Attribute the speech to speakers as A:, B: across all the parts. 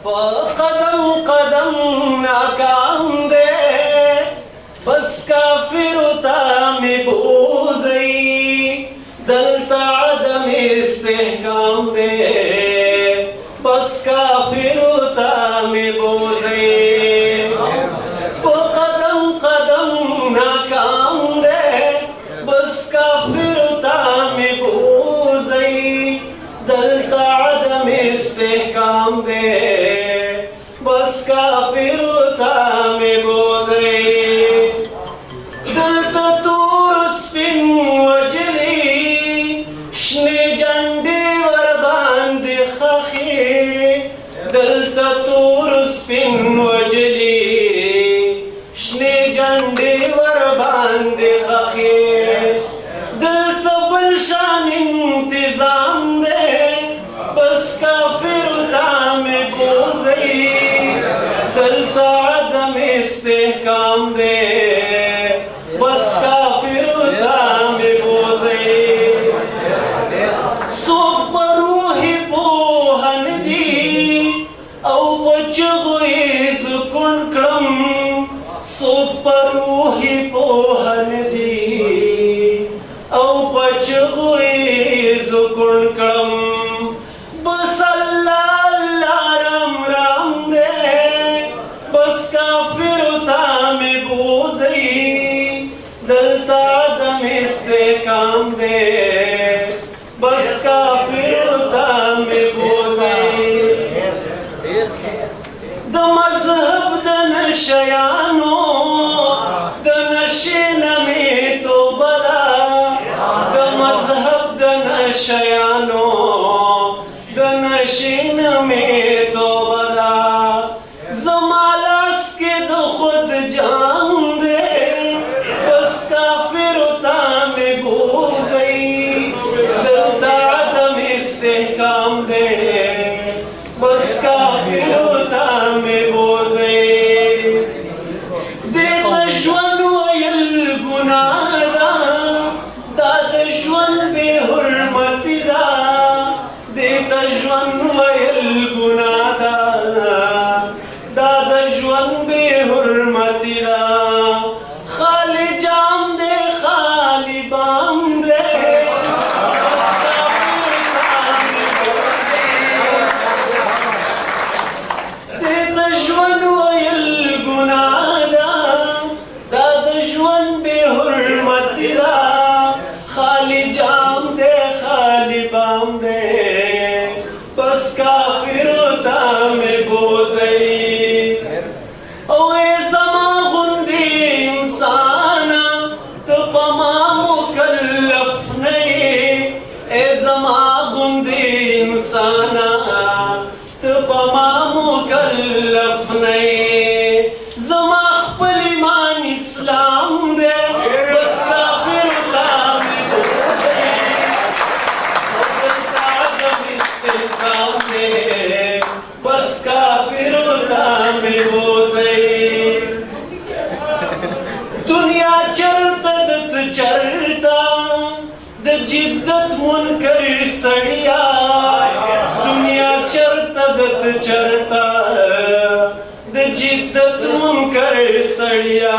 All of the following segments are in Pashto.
A: قدم قدم ناکام دے بس کافر تا می بوزئی دلتا عدم استحکام دے بس کافر تا می بوزئی قدم قدم ناکام دے بس کافر تا می بوزئی دلتا عدم استحکام دے بس کافر تا می بوزئی دلتا تور سپین وجلی شنی جنڈی ور باندې خخی دلتا تور سپین وجلی شنی جنڈی ور باندې خخی دلتا بلشان انتظام دے بس کافر تا می بوزئی دلتا عدم استحکام دے بس کافر تا می بوزئی سوک پر روحی پوہن دی او پچغوی زکن کرم سوک پر روحی پوہن دی او پچغوی زکن کرم بس اللہ اللہ رام رام دے بس کافر تا می بوزئی دلتا عدم استحکام دے بس کافر تا می بوزئی د مذہب د نشیانو د نشین می تو بلا د مذہب د نشیانو د نشین می تو بلا زمالاس کے د خود جان دے بس کافر تا می بوزئی دلتا عدم استحکام دے بس کافر تا می بوزئی دیتا ژوند ویل گناہ دا د ژوند بے حرمتی دا دیتا ژوند ویل گناہ دا د ژوند بے حرمتی دا خالی جام دے خالی بام دے دیتا ژوند ویل گناہ دا د ژوند بے حرمتی دا خالی جام دے خالی بام دے بس کافر تا می بوزئی او اے زما غندی انسانا تو پما مکلف نہیں اے زما غندی انسانا تو پما مکلف نہیں زما خپل ایمان اسلام دے بس کافر تا می بوزئی دلتا عدم استحکام دے بس کافر تا می بوزئی دنیا چرتا دت چرتا د جدت منکر سڑیا دنیا چرتا دت چرتا د جدت منکر سڑیا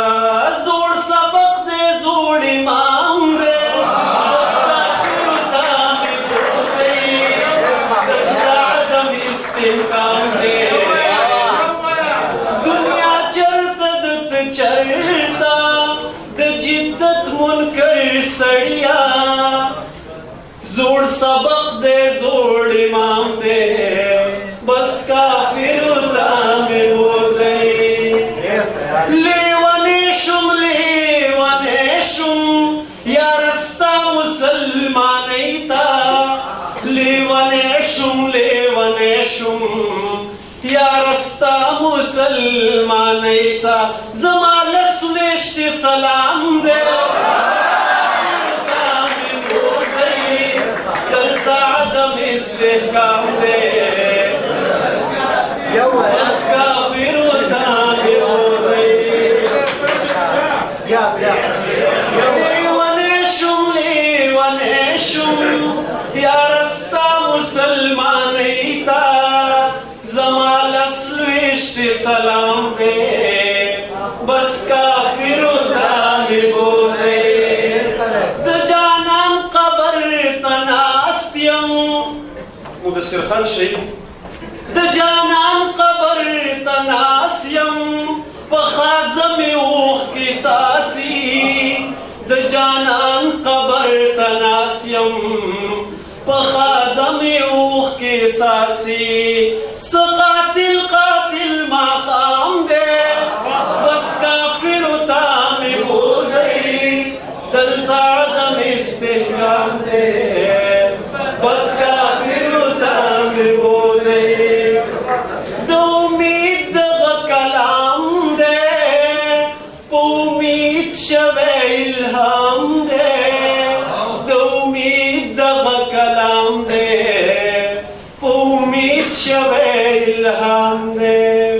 A: زوڑ سبق دے زوڑ امام دے بس کافر تا می بوزئی دلتا عدم استحکام دے دنیا چرتا دت چرتا د جدت منکر سڑیا زوڑ سبق دے زوڑ امام دے بس کافر تا می بوزئی لیوانی شم یا رستا مسلمانی تا لیوانی شم یا رستا مسلمانی تا زما لسنشت سلام دے تا می بوزئی دلتا عدم استحکام دے بس کافر تا می بوزئی لیوانی شم یا رستا مسلمانی تا زما لس سلام دے بس کافر تامی بوزے د جانان قبر تناستیم مدثر خان شیخ د جانان قبر تناسیم پخازم اوخ کی ساسی د جانان قبر تناسیم پخازم اوخ کی ساسی سقاتل قاتل مقام دے بس کافر تامی بوزی دلتا عدم استحکام دے بس کافر تامی بوزی دو امید دغا کلام دے پو امید شوے الہام دے دو امید دغا کلام دے پو امید شوے الہام دے